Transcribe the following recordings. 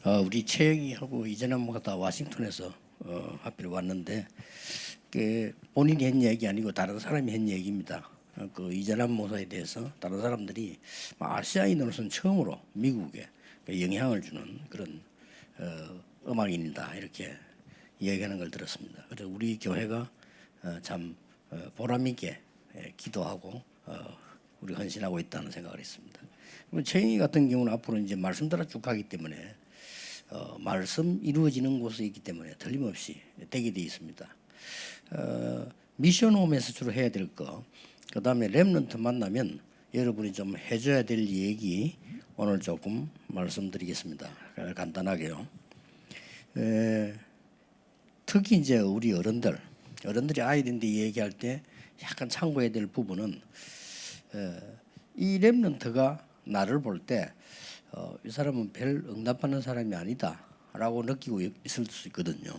우리 최영희하고 이재남모가 다 워싱턴에서 하필 왔는데 본인이 한 얘기 아니고 다른 사람이 한 얘기입니다. 그 이재남 모사에 대해서 다른 사람들이 아시아인으로서는 처음으로 미국에 영향을 주는 그런 음악인이다 이렇게 얘기하는 걸 들었습니다. 그래서 우리 교회가 참 보람 있게 기도하고 우리 헌신하고 있다는 생각을 했습니다. 최영희 같은 경우는 앞으로 이제 말씀 따라 쭉 가기 때문에 말씀 이루어지는 곳에 있기 때문에 틀림없이 되게 돼 있습니다. 미션홈에서 주로 해야 될 거, 그 다음에 렘넌트 만나면 여러분이 좀 해줘야 될 얘기 오늘 조금 말씀드리겠습니다. 간단하게요. 특히 이제 우리 어른들이 아이들인데 얘기할 때 약간 참고해야 될 부분은 이 렘넌트가 나를 볼 때 이 사람은 별 응답하는 사람이 아니다라고 느끼고 있을 수 있거든요.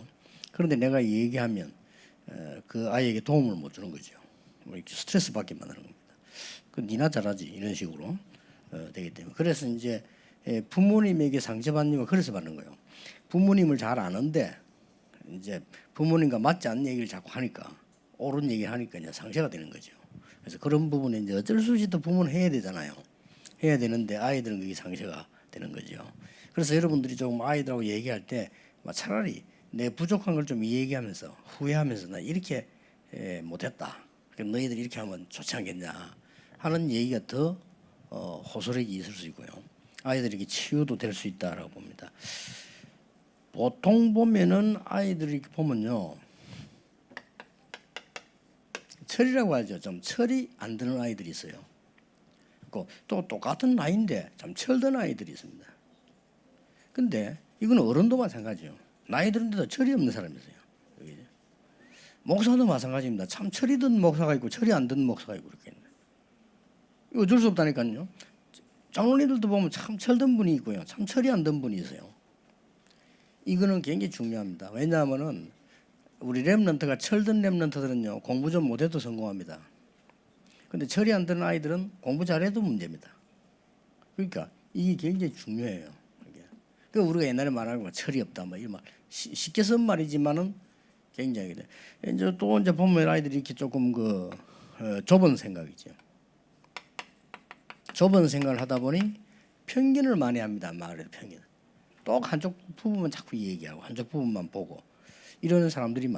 그런데 내가 얘기하면 그 아이에게 도움을 못 주는 거죠. 스트레스 받게 만드는 겁니다. 그 니나 잘하지 이런 식으로 되기 때문에 그래서 이제 부모님에게 상처받는 이유가 그래서 받는 거예요. 부모님을 잘 아는데 이제 부모님과 맞지 않는 얘기를 자꾸 하니까 옳은 얘기를 하니까 이제 상처가 되는 거죠. 그래서 그런 부분에 이제 어쩔 수 없이 또 부모는 해야 되잖아요. 해야 되는데 아이들은 그게 상처가 되는 거죠. 그래서 여러분들이 조금 아이들하고 얘기할 때 차라리 내 부족한 걸 좀 얘기하면서 후회하면서 나 이렇게 못했다. 그럼 너희들 이렇게 하면 좋지 않겠냐 하는 얘기가 더 호소력이 있을 수 있고요. 아이들에게 치유도 될 수 있다라고 봅니다. 보통 보면은 아이들이 보면요. 철이라고 하죠. 좀 철이 안 드는 아이들이 있어요. 또 똑같은 나이인데 참 철든 아이들이 있습니다. 근데 이건 어른도 마찬가지죠. 나이 드는데도 철이 없는 사람이 있어요. 목사도 마찬가지입니다. 참 철이 든 목사가 있고 철이 안 든 목사가 있고 그렇게 있네. 이거 어쩔 수 없다니까요. 장로님들도 보면 참 철든 분이 있고요. 참 철이 안 든 분이 있어요. 이거는 굉장히 중요합니다. 왜냐하면은 우리 렘넌트가 철든 렘넌트들은요 공부 좀 못해도 성공합니다. 근데 철이 안 드는 아이들은 공부 잘해도 문제입니다. 그러니까 이게 굉장히 중요해요. 그 우리가 옛날에 말하는 철이 없다, 뭐 이런 말 쉽게 쓴 말이지만은 굉장히 이제 또 이제 보면 아이들이 이렇게 조금 좁은 생각이죠. 좁은 생각을 하다 보니 편견을 많이 합니다. 말해도 편견. 또 한쪽 부분만 자꾸 얘기하고 한쪽 부분만 보고 이러는 사람들이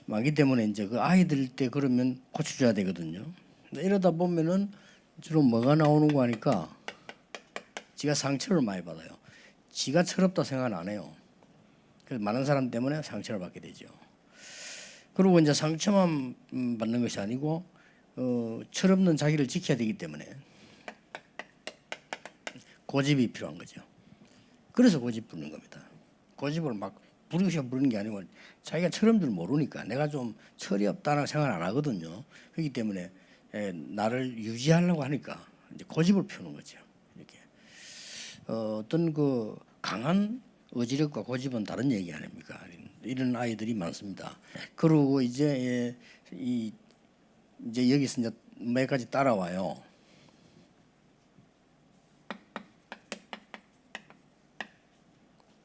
많기 때문에 이제 그 아이들 때 그러면 고쳐줘야 되거든요. 이러다 보면은 주로 뭐가 나오는 거 하니까 지가 상처를 많이 받아요. 지가 철없다 생각 안 해요. 그래서 많은 사람 때문에 상처를 받게 되죠. 그리고 이제 상처만 받는 것이 아니고 철없는 자기를 지켜야 되기 때문에 고집이 필요한 거죠. 그래서 고집 부르는 겁니다. 고집을 막 부르셔 부르는 게 아니고 자기가 철없는 줄 모르니까 내가 좀 철이 없다는 생각 안 하거든요. 그렇기 때문에 나를 유지하려고 하니까 이제 고집을 펴는 거죠. 이렇게 어떤 강한 의지력과 고집은 다른 얘기 아닙니까? 이런 아이들이 많습니다. 그리고 이제 여기서 이제 몇 가지 따라와요.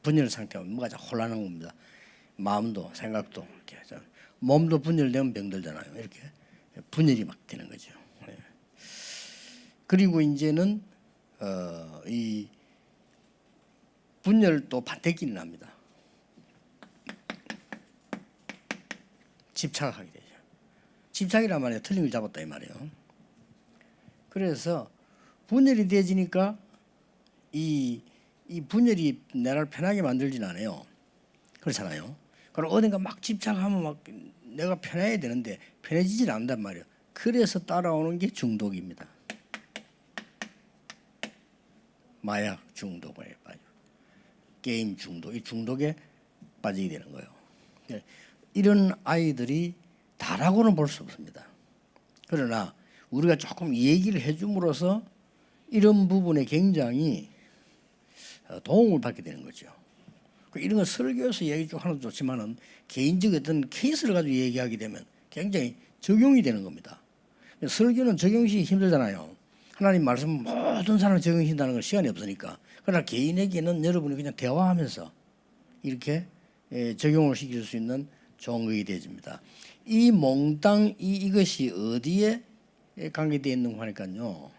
분열 상태가 뭐가 좀 혼란한 겁니다. 마음도 생각도 이렇게 몸도 분열되면 병들잖아요. 이렇게 분열이 막 되는 거죠. 그리고 이제는 이 분열도 반대기는 납니다. 집착하게 되죠. 집착이란 말이에요. 틀린 걸 잡았다 이 말이에요. 그래서 분열이 되어지니까 이 분열이 나를 편하게 만들진 않아요. 그렇잖아요. 그럼 어딘가 막 집착하면 막 내가 편해야 되는데 편해지질 않는단 말이에요. 그래서 따라오는 게 중독입니다. 마약 중독에 빠져, 게임 중독, 이 중독에 빠지게 되는 거예요. 이런 아이들이 다라고는 볼 수 없습니다. 그러나 우리가 조금 얘기를 해줌으로써 이런 부분에 굉장히 도움을 받게 되는 거죠. 이런 거 설교에서 얘기 좀 하나도 좋지만은 개인적인 어떤 케이스를 가지고 얘기하게 되면 굉장히 적용이 되는 겁니다. 설교는 적용시 힘들잖아요. 하나님 말씀 모든 사람을 적용신다는 건 시간이 없으니까. 그러나 개인에게는 여러분이 그냥 대화하면서 이렇게 적용을 시킬 수 있는 좋은 것이 되어집니다. 이 몽땅 이것이 어디에 관계되어 있는 거 하니까요.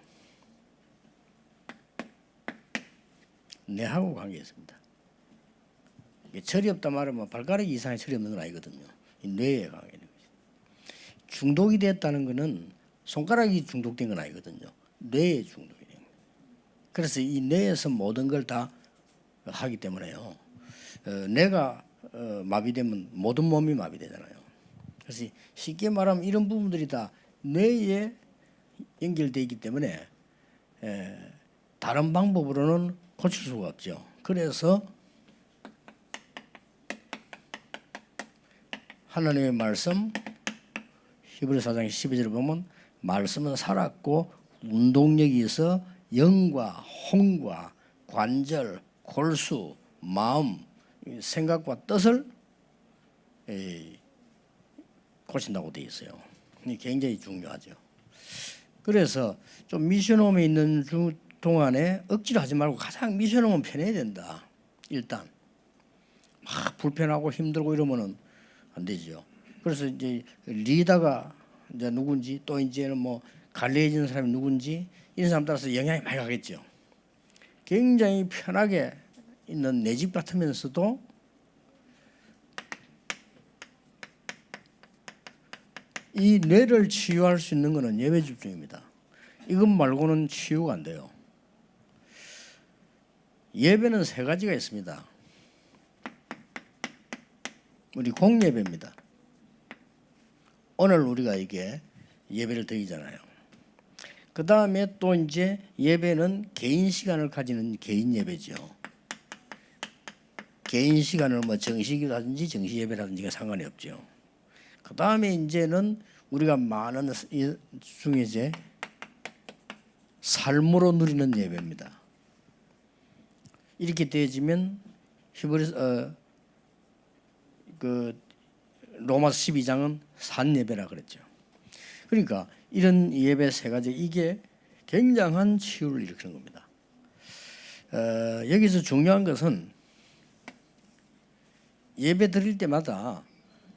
뇌하고 관계 있습니다. 철이 없다 말하면 발가락 이상의 철이 없는 건 아니거든요. 이 뇌에 관계 있는 거죠. 중독이 됐다는 것은 손가락이 중독된 건 아니거든요. 뇌에 중독이 된 거예요. 그래서 이 뇌에서 모든 걸 다 하기 때문에요. 뇌가 마비되면 모든 몸이 마비되잖아요. 그래서 쉽게 말하면 이런 부분들이 다 뇌에 연결되어 있기 때문에 다른 방법으로는 고칠 수가 없죠. 그래서 하나님의 말씀 히브리서 4장 12절을 보면 말씀은 살았고 운동력이 있어 영과 혼과 관절, 골수, 마음, 생각과 뜻을 고친다고 되어 있어요. 이게 굉장히 중요하죠. 그래서 좀 미션홈에 있는 동안에 억지로 하지 말고 가장 미션홈은 편해야 된다. 일단 막 불편하고 힘들고 이러면은 안 되죠. 그래서 이제 리더가 이제 누군지 또 이제는 뭐 관리해주는 사람이 누군지 이런 사람 따라서 영향이 많이 가겠죠. 굉장히 편하게 있는 내 집 같으면서도 이 뇌를 치유할 수 있는 것은 예배 집중입니다. 이것 말고는 치유가 안 돼요. 예배는 세 가지가 있습니다. 우리 공예배입니다. 오늘 우리가 이게 예배를 드리잖아요. 그 다음에 또 이제 예배는 개인 시간을 가지는 개인 예배죠. 개인 시간을 뭐 정식이라든지 정식 예배라든지가 상관이 없죠. 그 다음에 이제는 우리가 많은 중에 이제 삶으로 누리는 예배입니다. 이렇게 되어지면 히브리서 로마서 12장은 산 예배라 그랬죠. 그러니까 이런 예배 세 가지 이게 굉장한 치유를 일으키는 겁니다. 여기서 중요한 것은 예배 드릴 때마다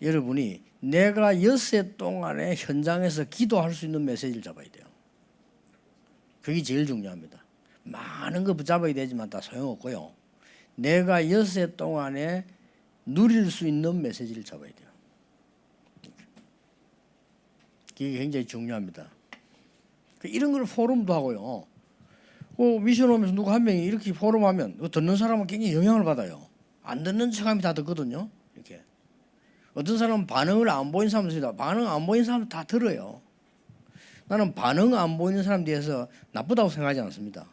여러분이 내가 엿새 동안에 현장에서 기도할 수 있는 메시지를 잡아야 돼요. 그게 제일 중요합니다. 많은 거 붙잡아야 되지만 다 소용없고요. 내가 엿새 동안에 누릴 수 있는 메시지를 잡아야 돼요. 그게 굉장히 중요합니다. 이런 걸 포럼도 하고요. 미션홈에서 누구 한 명이 이렇게 포럼하면 듣는 사람은 굉장히 영향을 받아요. 안 듣는 척하면 다 듣거든요. 이렇게 어떤 사람은 반응을 안 보이는 사람도 있습니다. 반응 안 보이는 사람 다 들어요. 나는 반응 안 보이는 사람 대해서 나쁘다고 생각하지 않습니다.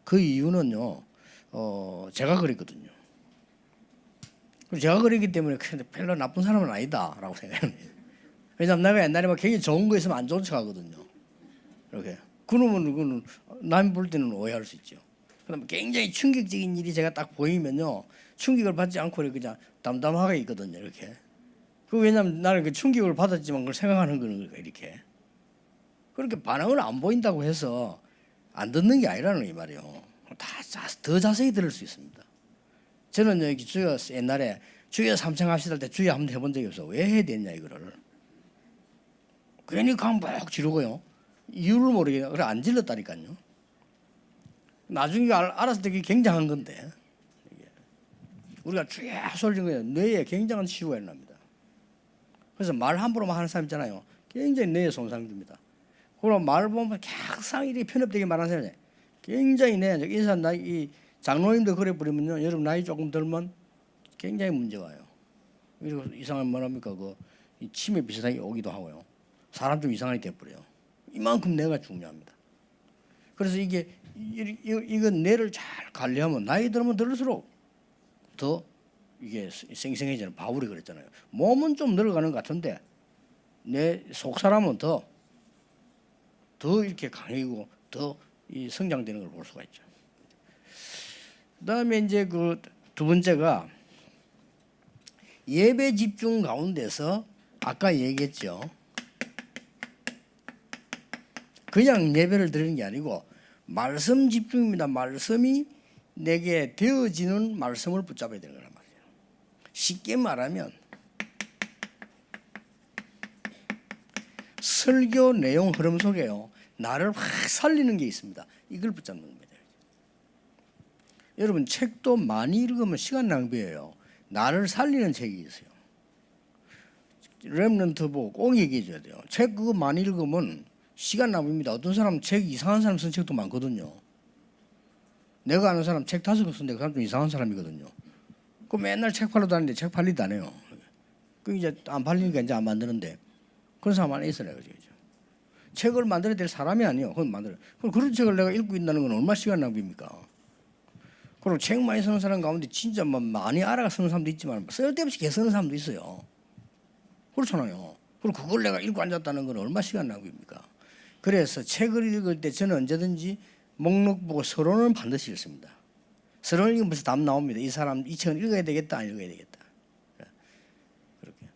그 이유는요. 제가 그랬거든요. 제가 그랬기 때문에 별로 나쁜 사람은 아니다라고 생각합니다. 왜냐하면 내가 옛날에 막 굉장히 좋은 거 있으면 안 좋은 척 하거든요. 이렇게. 그러면 그거는 남 볼 때는 오해할 수 있죠. 그다음에 굉장히 충격적인 일이 제가 딱 보이면요. 충격을 받지 않고 그냥 담담하게 있거든요. 이렇게. 왜냐하면 나는 그 충격을 받았지만 그걸 생각하는 거는 이렇게. 그렇게 반응을 안 보인다고 해서 안 듣는 게 아니라는 이 말이에요. 더 자세히 들을 수 있습니다. 저는 여기 주여 옛날에 주여 삼창합시다 할 때 주여 한번 해본 적이 없어. 왜 해야 되냐 이거를. 괜히 강박 지르고요. 이유를 모르게 그래 안 질렀다니까요. 나중에 알았을 때 그게 굉장한 건데 우리가 주여 소리는 거예요. 뇌에 굉장한 치유가 일어납니다. 그래서 말 함부로만 하는 사람 있잖아요. 굉장히 뇌에 손상 줍니다. 그럼 말 보면 항상 이렇게 편협되게 말하는 사람이 굉장히 내적 인산 나이 장로님도 그래 버리면요. 여러분 나이 조금 들면 굉장히 문제 와요. 그리고 이상한 뭐랍니까 이 치매 비슷하게 오기도 하고요. 사람 좀 이상하게 돼버려요. 이만큼 뇌가 중요합니다. 그래서 이건 뇌를 잘 관리하면 나이 들면 들수록 더 이게 생생해지는 바울이 그랬잖아요. 몸은 좀 늙어가는 것 같은데 내 속 사람은 더 이렇게 강해지고 더 이 성장되는 걸 볼 수가 있죠. 그다음에 이제 그 두 번째가 예배 집중 가운데서 아까 얘기했죠. 그냥 예배를 드리는 게 아니고 말씀 집중입니다. 말씀이 내게 되어지는 말씀을 붙잡아야 되는 거란 말이에요. 쉽게 말하면 설교 내용 흐름 속에요, 나를 확 살리는 게 있습니다. 이걸 붙잡는 겁니다. 여러분, 책도 많이 읽으면 시간 낭비예요. 나를 살리는 책이 있어요. 렘넌트 보고 꼭 얘기해 줘야 돼요. 책 그거 많이 읽으면 시간 낭비입니다. 어떤 사람 책 이상한 사람 쓴 책도 많거든요. 내가 아는 사람 책 5권 쓴데 그 사람 좀 이상한 사람이거든요. 그 맨날 책 팔러 다니는데 책 팔리도 안 해요. 그 이제 안 팔리니까 이제 안 만드는데, 그런 사람 안에 있어요. 책을 만들어야 될 사람이 아니에요. 그건 만들어. 그럼 그런 책을 내가 읽고 있다는 건 얼마나 시간 낭비입니까? 그리고 책 많이 쓰는 사람 가운데 진짜 많이 알아가 쓰는 사람도 있지만 쓸데없이 개 쓰는 사람도 있어요. 그렇잖아요. 그리고 그걸 내가 읽고 앉았다는 건 얼마나 시간 낭비입니까? 그래서 책을 읽을 때 저는 언제든지 목록 보고 서론은 반드시 읽습니다. 서론을 읽으면서 답 나옵니다. 이 사람 이 책은 읽어야 되겠다, 안 읽어야 되겠다. 그렇게.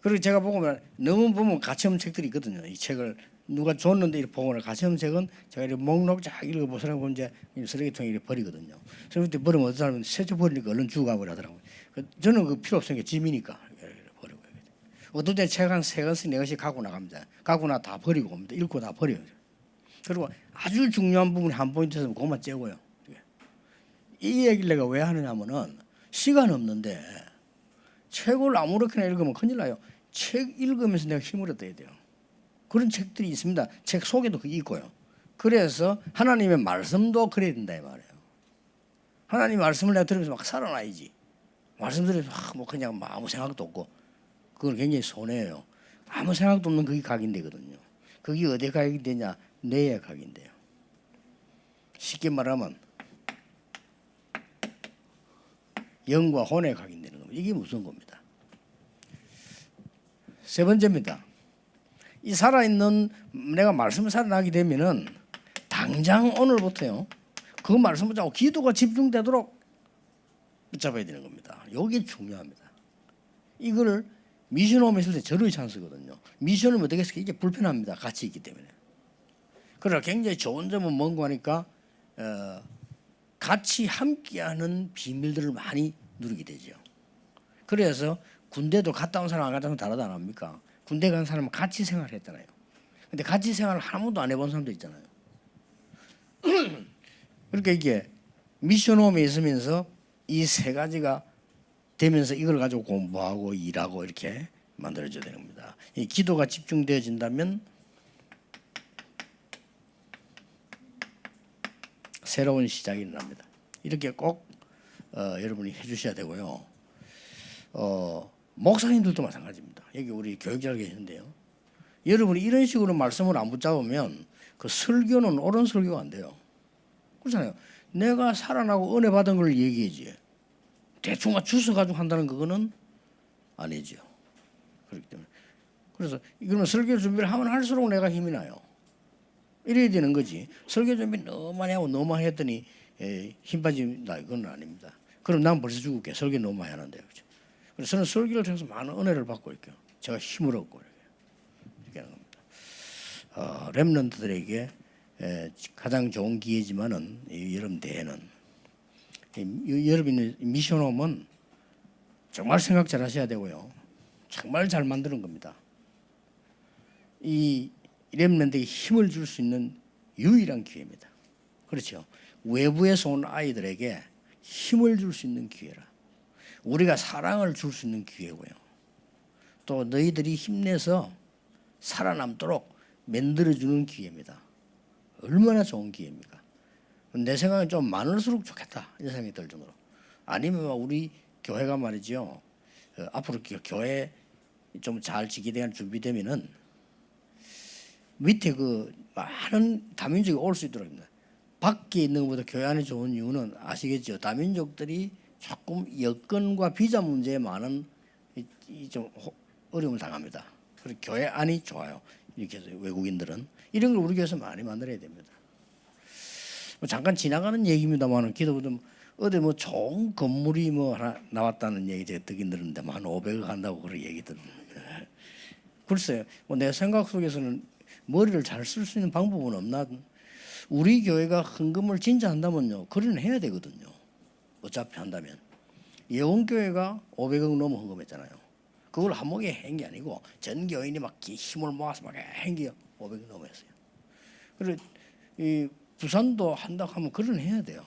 그리고 제가 보면 너무 보면 가치없는 책들이 있거든요. 이 책을 누가 줬는데 이렇게 보거나, 가치없는 책은 제가 이렇게 목록 쫙 읽어보시라고 보면 이제 쓰레기통에 이렇게 버리거든요. 그래서 그때 버리면 어떤 사람은 세척 버리니까 얼른 주고 가버리더라고요. 저는 그 필요 없으니까 짐이니까 버리고. 어떤 때 책 한 3권씩 4권씩 갖고 나갑니다. 갖고 나 다 버리고 옵니다. 읽고 다 버려요. 그리고 아주 중요한 부분이 한 포인트에서 그것만 째고요. 이 얘기를 내가 왜 하느냐면은 시간 없는데 책을 아무렇게나 읽으면 큰일 나요. 책 읽으면서 내가 힘을 얻어야 돼요. 그런 책들이 있습니다. 책 속에도 그게 있고요. 그래서 하나님의 말씀도 그래야 된다 이 말이에요. 하나님 말씀을 내가 들으면서 막 살아나야지. 말씀 들으면서 뭐 그냥 아무 생각도 없고, 그건 굉장히 손해예요. 아무 생각도 없는 그게 각인되거든요. 그게 어디에 각인되냐? 뇌에 각인돼요. 쉽게 말하면 영과 혼에 각인되는 겁니다. 이게 무슨 겁니다. 세 번째입니다. 이 살아있는 내가 말씀을 살아나게 되면은 당장 오늘부터요, 그 말씀 붙잡고 기도가 집중되도록 붙잡아야 되는 겁니다. 이게 중요합니다. 이걸 미션홈에 있을 때 절의 찬스거든요. 미션홈은 어떻게 해서 이게 불편합니다. 같이 있기 때문에. 그러나 굉장히 좋은 점은 뭔가 하니까 같이 함께하는 비밀들을 많이 누리게 되죠. 그래서 군대도 갔다 온 사람 안 갔다 온 사람 다르다 안 합니까? 군대 간 사람은 같이 생활했잖아요. 근데 같이 생활을 한 번도 안 해본 사람도 있잖아요. 그러니까 이게 미션홈에 있으면서 이 세 가지가 되면서 이걸 가지고 공부하고 일하고 이렇게 만들어져야 되는 겁니다. 이 기도가 집중되어진다면 새로운 시작이 일어납니다. 이렇게 꼭 여러분이 해주셔야 되고요. 목사님들도 마찬가지입니다. 여기 우리 교육자가 계시는데요. 여러분이 이런 식으로 말씀을 안 붙잡으면 그 설교는 옳은 설교가 안 돼요. 그렇잖아요. 내가 살아나고 은혜 받은 걸 얘기하지, 대충 주워 가지고 한다는 그거는 아니죠. 그렇기 때문에 그래서 이거는 설교 준비를 하면 할수록 내가 힘이 나요. 이래야 되는 거지. 설교 준비 너무 많이 하고 너무 많이 했더니 힘 빠진다, 이건 아닙니다. 그럼 난 벌써 죽을게. 설교 너무 많이 하는데. 그렇죠? 그래서 저는 설교를 통해서 많은 은혜를 받고 있고요. 제가 힘을 얻고 이렇게 하는 겁니다. 렘넌트들에게 가장 좋은 기회지만은 여러분 대회는 여러분의 미션홈은 정말 생각 잘 하셔야 되고요. 정말 잘 만드는 겁니다. 이 렘넌트에게 힘을 줄 수 있는 유일한 기회입니다. 그렇죠. 외부에서 온 아이들에게 힘을 줄 수 있는 기회라. 우리가 사랑을 줄 수 있는 기회고요. 또 너희들이 힘내서 살아남도록 만들어주는 기회입니다. 얼마나 좋은 기회입니까? 내 생각엔 좀 많을수록 좋겠다, 이런 생각이 들 정도로. 아니면 우리 교회가 말이죠, 앞으로 교회 좀 잘 지키게 될 준비되면은 밑에 그 많은 다민족이 올 수 있도록 합니다. 밖에 있는 것보다 교회 안에 좋은 이유는 아시겠죠? 다민족들이 조금 여건과 비자 문제에 많은 좀 어려움을 당합니다. 그리고 교회 안이 좋아요. 이렇게 해서 외국인들은 이런 걸 우리 교회에서 많이 만들어야 됩니다. 잠깐 지나가는 얘기입니다만, 기도보다 어디 뭐 좋은 건물이 뭐 하나 나왔다는 얘기 제가 듣긴 들었는데 한 500억 한다고 그런 얘기 들었는데, 글쎄요. 뭐 내 생각 속에서는 머리를 잘 쓸 수 있는 방법은 없나? 우리 교회가 헌금을 진짜 한다면요, 그런 해야 되거든요. 어차피 한다면 예원교회가 500억 넘어 헌금했잖아요. 그걸 한 목에 한 게 아니고 전 교인이 막 힘을 모아서 막 한 게 500억 넘어 했어요. 그리고 이 부산도 한다고 하면 그런 해야 돼요.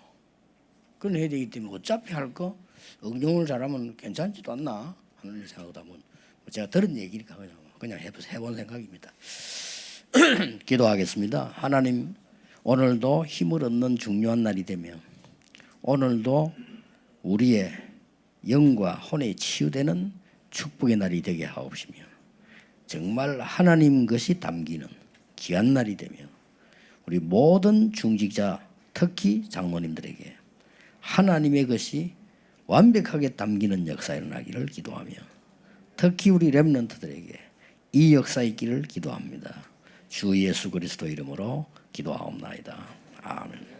그런 해야 되기 때문에 어차피 할 거 응용을 잘하면 괜찮지도 않나 하는 생각하다 보면 제가 들은 얘기니까 그냥 해본 생각입니다. 기도하겠습니다. 하나님, 오늘도 힘을 얻는 중요한 날이 되며 오늘도 우리의 영과 혼에 치유되는 축복의 날이 되게 하옵시며 정말 하나님 것이 담기는 귀한 날이 되며 우리 모든 중직자 특히 장로님들에게 하나님의 것이 완벽하게 담기는 역사 일어나기를 기도하며 특히 우리 렘넌트들에게 이 역사 있기를 기도합니다. 주 예수 그리스도 이름으로 기도하옵나이다. 아멘.